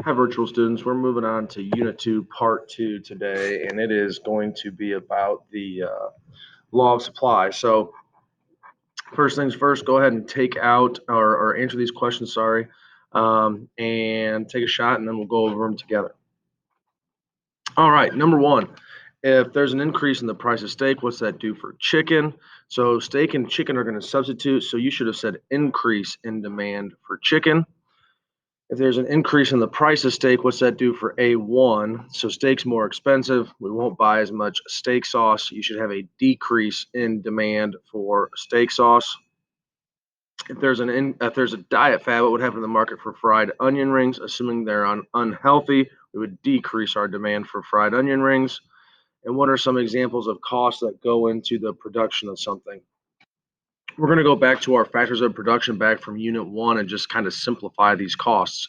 Hi, virtual students. We're moving on to Unit 2, Part 2 today, and it is going to be about the law of supply. So, first things first, go ahead and take out or answer these questions, and take a shot, and then we'll go over them together. All right, number one, if there's an increase in the price of steak, what's that do for chicken? So, steak and chicken are going to substitute, so you should have said increase in demand for chicken. If there's an increase in the price of steak, what's that do for A1? So steak's more expensive. We won't buy as much steak sauce. You should have a decrease in demand for steak sauce. If there's a diet fad, what would happen in the market for fried onion rings? Assuming they're unhealthy, we would decrease our demand for fried onion rings. And what are some examples of costs that go into the production of something? We're going to go back to our factors of production back from Unit 1 and just kind of simplify these costs.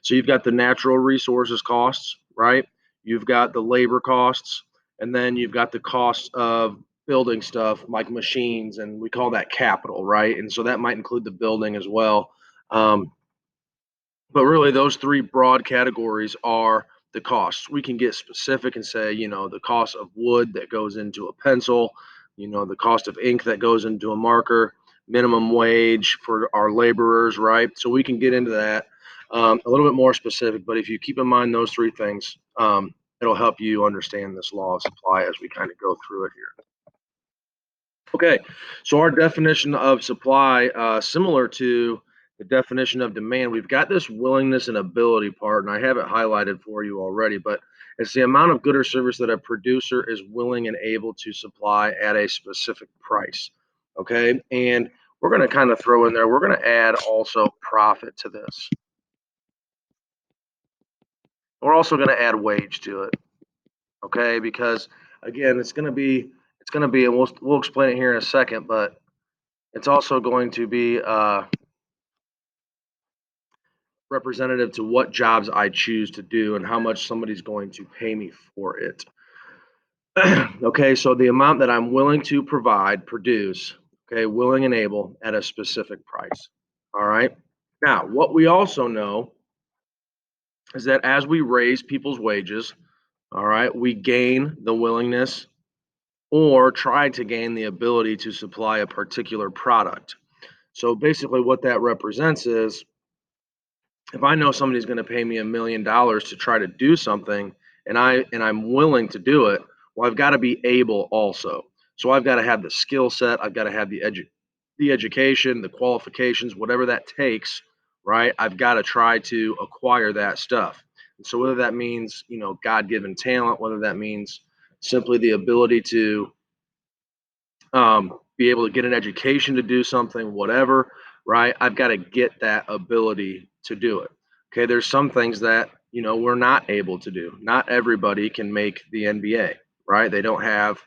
So you've got the natural resources costs, right? You've got the labor costs, and then you've got the costs of building stuff like machines, and we call that capital, right? And so that might include the building as well. Um, but really, those three broad categories are the costs. We can get specific and say, the cost of wood that goes into a pencil, the cost of ink that goes into a marker, minimum wage for our laborers, right? So we can get into that a little bit more specific. But if you keep in mind those three things, it'll help you understand this law of supply as we kind of go through it here. Okay, so our definition of supply, similar to the definition of demand, we've got this willingness and ability part, and I have it highlighted for you already, but it's the amount of good or service that a producer is willing and able to supply at a specific price. Okay, and we're going to kind of throw in there, we're going to add also profit to this. We're also going to add wage to it. Okay, because again, and we'll explain it here in a second, but it's also going to be representative to what jobs I choose to do and how much somebody's going to pay me for it. Okay, so the amount that I'm willing to produce, okay, willing and able at a specific price. All right. Now, what we also know is that as we raise people's wages, all right, we gain the willingness or try to gain the ability to supply a particular product. So basically, what that represents is if I know somebody's going to pay me $1 million to try to do something and I'm willing to do it, well, I've got to be able also. So I've got to have the skill set, I've got to have the education, the qualifications, whatever that takes, right? I've got to try to acquire that stuff. And so whether that means, God-given talent, whether that means simply the ability to be able to get an education to do something, whatever, right? I've got to get that ability to do it. Okay, there's some things that, we're not able to do. Not everybody can make the NBA, right? They don't have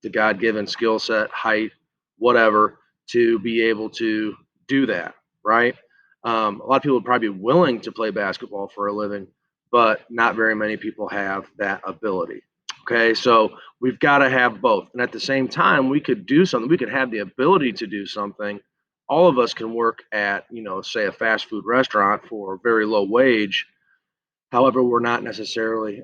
the God given skill set, height, whatever, to be able to do that, right? A lot of people would probably be willing to play basketball for a living, but not very many people have that ability. Okay, so we've got to have both. And at the same time, we could do something, we could have the ability to do something. All of us can work at, say a fast food restaurant for a very low wage. However, we're not necessarily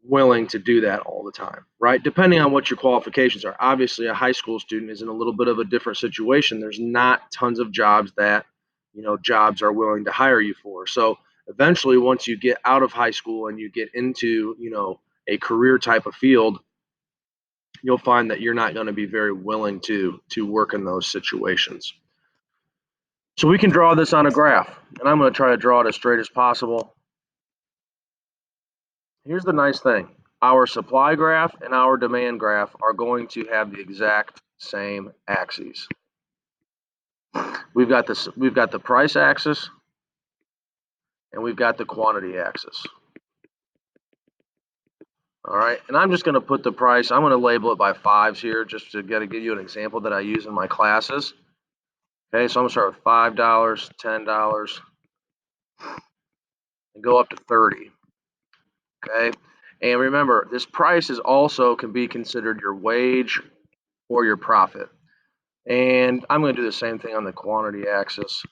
willing to do that all the time, right? Depending on what your qualifications are. Obviously, a high school student is in a little bit of a different situation. There's not tons of jobs that, jobs are willing to hire you for. So eventually, once you get out of high school and you get into, a career type of field, you'll find that you're not going to be very willing to work in those situations. So we can draw this on a graph, and I'm going to try to draw it as straight as possible. Here's the nice thing. Our supply graph and our demand graph are going to have the exact same axes. We've got the price axis and we've got the quantity axis. All right, and I'm just going to put the price, I'm going to label it by fives here just to give you an example that I use in my classes. Okay, so I'm going to start with $5, $10, and go up to 30. Okay, and remember, this price is also can be considered your wage or your profit. And I'm going to do the same thing on the quantity axis.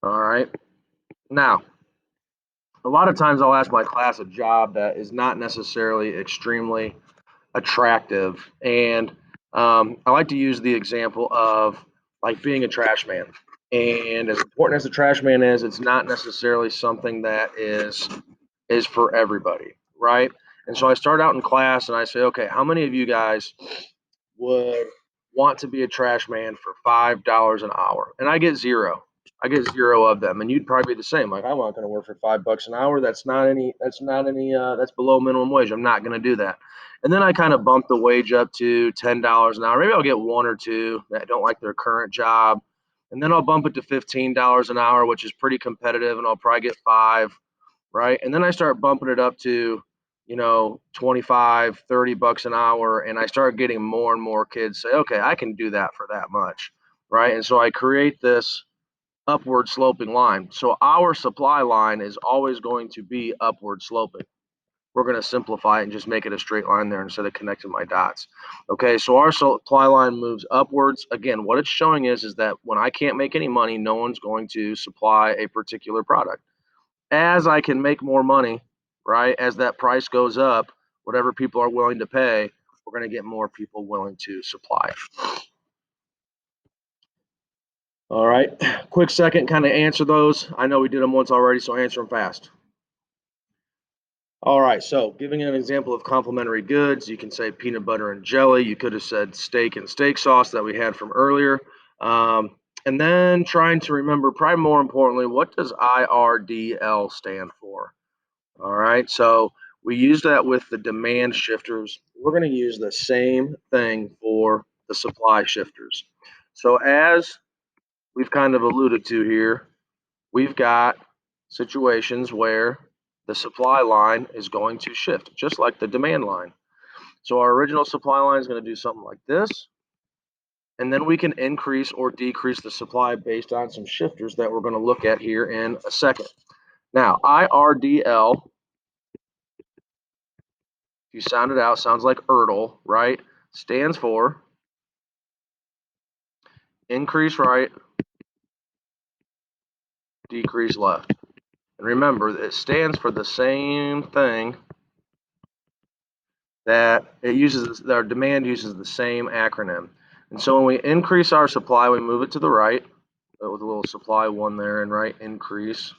All right. Now, a lot of times I'll ask my class a job that is not necessarily extremely attractive. And I like to use the example of like being a trash man. And as important as the trash man is, it's not necessarily something that is for everybody, right? And so I start out in class and I say, okay, how many of you guys would want to be a trash man for $5 an hour? And I get zero. I get zero of them, and you'd probably be the same. Like, I'm not going to work for $5 an hour. That's not any. That's not any. That's below minimum wage. I'm not going to do that. And then I kind of bump the wage up to $10 an hour. Maybe I'll get one or two that don't like their current job, and then I'll bump it to $15 an hour, which is pretty competitive, and I'll probably get five, right? And then I start bumping it up to, 25, $30 an hour. And I start getting more and more kids say, okay, I can do that for that much, right? And so I create this upward sloping line. So our supply line is always going to be upward sloping. We're going to simplify it and just make it a straight line there instead of connecting my dots. Okay, so our supply line moves upwards. Again, what it's showing is that when I can't make any money, no one's going to supply a particular product. As I can make more money, right, as that price goes up, whatever people are willing to pay, we're going to get more people willing to supply. All right, quick second, kind of answer those. I know we did them once already, so answer them fast. All right, so giving an example of complementary goods, you can say peanut butter and jelly. You could have said steak and steak sauce that we had from earlier. And then trying to remember, probably more importantly, what does IRDL stand for? All right, so we use that with the demand shifters. We're going to use the same thing for the supply shifters. So as we've kind of alluded to here, we've got situations where the supply line is going to shift, just like the demand line. So our original supply line is going to do something like this, and then we can increase or decrease the supply based on some shifters that we're going to look at here in a second. Now, IRDL, if you sound it out, sounds like ERDL, right? Stands for increase right, decrease left. And remember, it stands for the same thing that it uses. Our demand uses the same acronym. And so when we increase our supply, we move it to the right with a little supply one there, and right, increase.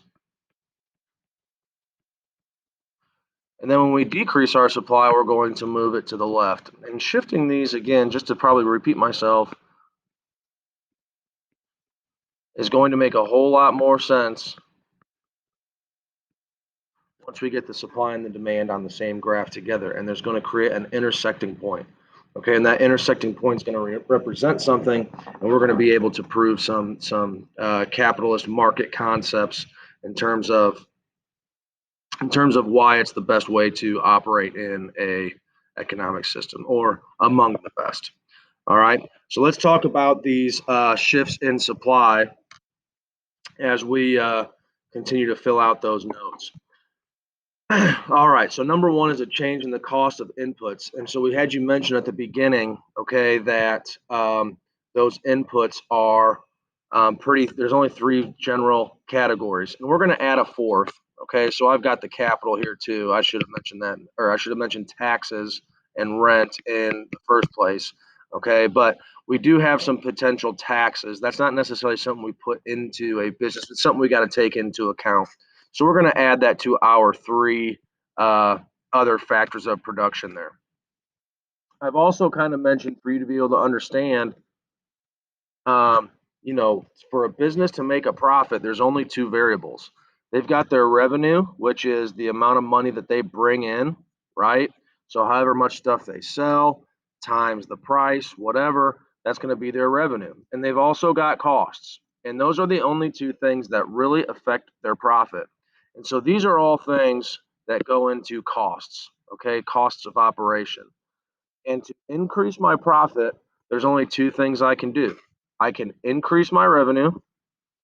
And then when we decrease our supply, we're going to move it to the left. And shifting these again, just to probably repeat myself, is going to make a whole lot more sense once we get the supply and the demand on the same graph together. And there's going to create an intersecting point. Okay, and that intersecting point is going to represent something, and we're going to be able to prove some capitalist market concepts in terms of why it's the best way to operate in a economic system, or among the best. All right, so let's talk about these shifts in supply as we continue to fill out those notes. All right, so number one is a change in the cost of inputs. And so we had you mention at the beginning, okay, that those inputs are there's only three general categories, and we're going to add a fourth. Okay, so I've got the capital here too. I should have mentioned that, or I should have mentioned taxes and rent in the first place. Okay, but we do have some potential taxes. That's not necessarily something we put into a business. It's something we got to take into account. So we're going to add that to our three other factors of production there. I've also kind of mentioned for you to be able to understand, um, for a business to make a profit, there's only two variables. They've got their revenue, which is the amount of money that they bring in, right? So however much stuff they sell times the price, whatever, that's going to be their revenue. And they've also got costs. And those are the only two things that really affect their profit. And so these are all things that go into costs, okay? Costs of operation. And to increase my profit, there's only two things I can do. I can increase my revenue,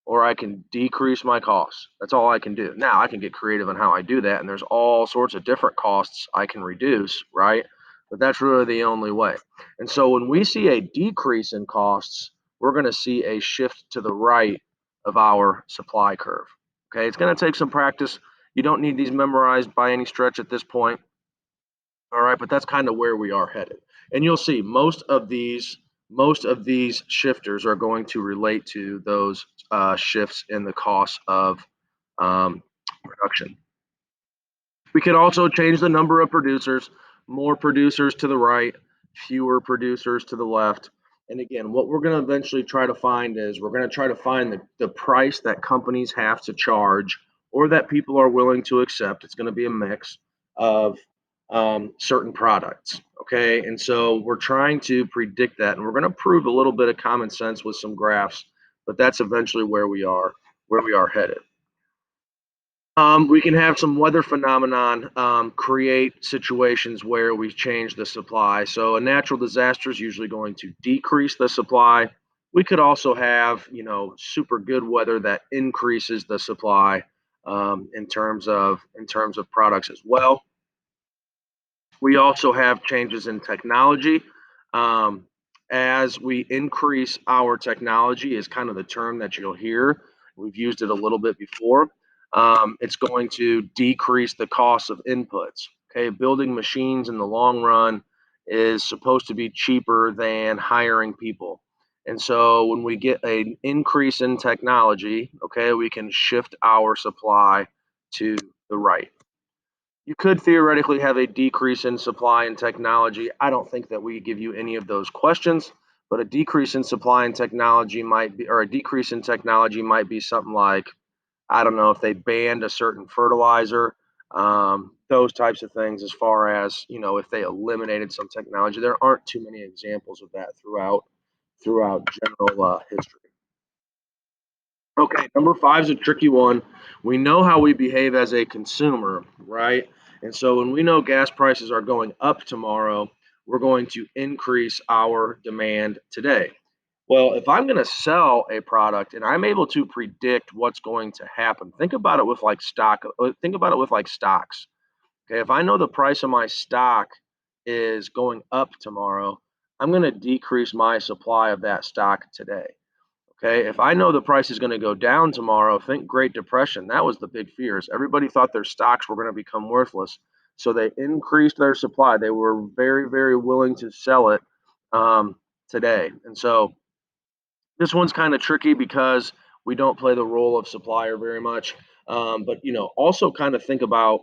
or I can decrease my costs. That's all I can do. Now I can get creative on how I do that, and there's all sorts of different costs I can reduce, right? But that's really the only way. And so when we see a decrease in costs, we're going to see a shift to the right of our supply curve. Okay, it's going to take some practice. You don't need these memorized by any stretch at this point. All right, but that's kind of where we are headed. And you'll see most of these shifters are going to relate to those shifts in the cost of um, production. We could also change the number of producers, more producers to the right, fewer producers to the left. And again, what we're going to eventually try to find is we're going to try to find the price that companies have to charge or that people are willing to accept. It's going to be a mix of certain products. Okay. And so we're trying to predict that and we're going to prove a little bit of common sense with some graphs, but that's eventually where we are headed. We can have some weather phenomenon create situations where we change the supply. So a natural disaster is usually going to decrease the supply. We could also have, super good weather that increases the supply in terms of products as well. We also have changes in technology. Um, as we increase our technology, is kind of the term that you'll hear. We've used it a little bit before. It's going to decrease the cost of inputs. Okay, building machines in the long run is supposed to be cheaper than hiring people. And so when we get an increase in technology, okay, we can shift our supply to the right. You could theoretically have a decrease in supply and technology. I don't think that we give you any of those questions, but a decrease in supply and technology might be, or a decrease in technology might be something like, I don't know, if they banned a certain fertilizer, those types of things. As far as if they eliminated some technology, there aren't too many examples of that throughout general history. Okay, number five is a tricky one. We know how we behave as a consumer, right? And so when we know gas prices are going up tomorrow, we're going to increase our demand today. Well, if I'm going to sell a product and I'm able to predict what's going to happen, think about it with like stock. Think about it with like stocks. Okay, if I know the price of my stock is going up tomorrow, I'm going to decrease my supply of that stock today. Okay, if I know the price is going to go down tomorrow, think Great Depression. That was the big fears. Everybody thought their stocks were going to become worthless, so they increased their supply. They were very, very willing to sell it today, and so this one's kind of tricky because we don't play the role of supplier very much. But also kind of think about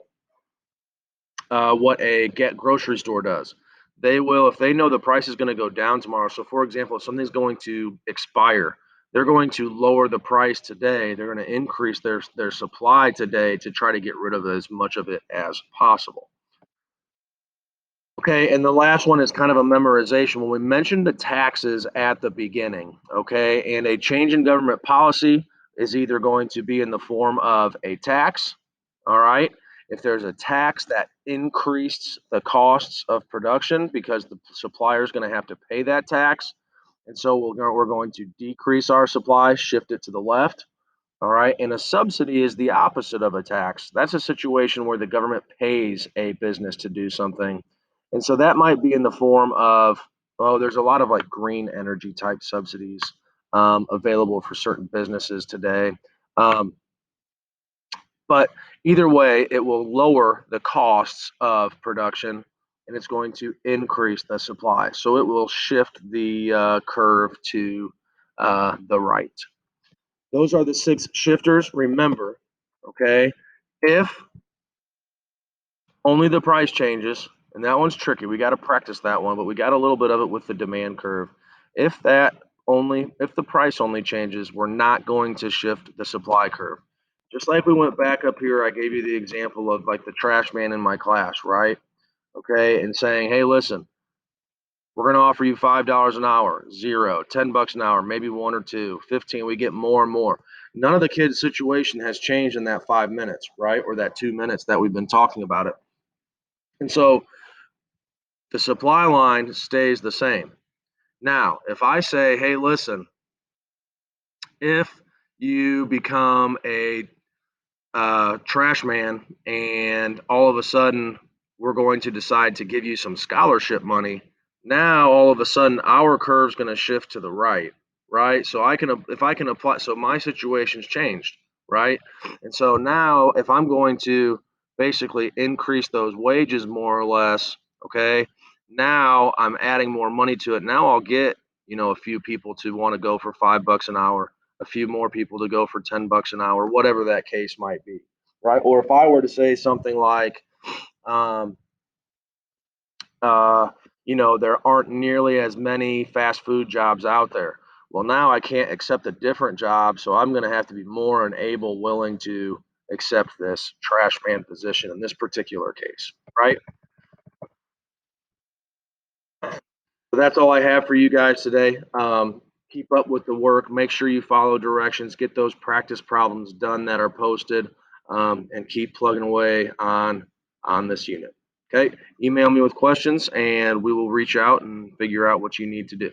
what a get grocery store does. They will, if they know the price is going to go down tomorrow. So, for example, if something's going to expire, they're going to lower the price today. They're going to increase their supply today to try to get rid of as much of it as possible. Okay, and the last one is kind of a memorization. When we mentioned the taxes at the beginning, okay, and a change in government policy is either going to be in the form of a tax, all right, if there's a tax that increased the costs of production because the supplier is going to have to pay that tax, and so we're going to decrease our supply, shift it to the left, all right. And a subsidy is the opposite of a tax. That's a situation where the government pays a business to do something. And so that might be in the form of, oh, there's a lot of like green energy type subsidies available for certain businesses today. Um, but either way, it will lower the costs of production and it's going to increase the supply. So it will shift the curve to the right. Those are the six shifters. Remember, okay, if only the price changes, and that one's tricky. We got to practice that one, but we got a little bit of it with the demand curve. If the price only changes, we're not going to shift the supply curve. Just like we went back up here, I gave you the example of like the trash man in my class, right? Okay, and saying, hey, listen, we're going to offer you $5 an hour, zero, $10 an hour, maybe one or two, 15. We get more and more. None of the kids' situation has changed in that 5 minutes, right? Or that 2 minutes that we've been talking about it. And so the supply line stays the same. Now, if I say, hey, listen, if you become a trash man and all of a sudden we're going to decide to give you some scholarship money, now all of a sudden our curve's going to shift to the right. right? So if I can apply, so my situation's changed, right? And so now if I'm going to basically increase those wages more or less, okay, now I'm adding more money to it. Now I'll get, a few people to want to go for $5 an hour, a few more people to go for $10 an hour, whatever that case might be, right? Or if I were to say something like, um, uh, there aren't nearly as many fast food jobs out there. Well, now I can't accept a different job, so I'm going to have to be more and able, willing to accept this trash man position in this particular case, right? So that's all I have for you guys today. Keep up with the work. Make sure you follow directions. Get those practice problems done that are posted, and keep plugging away on this unit. Okay. Email me with questions, and we will reach out and figure out what you need to do.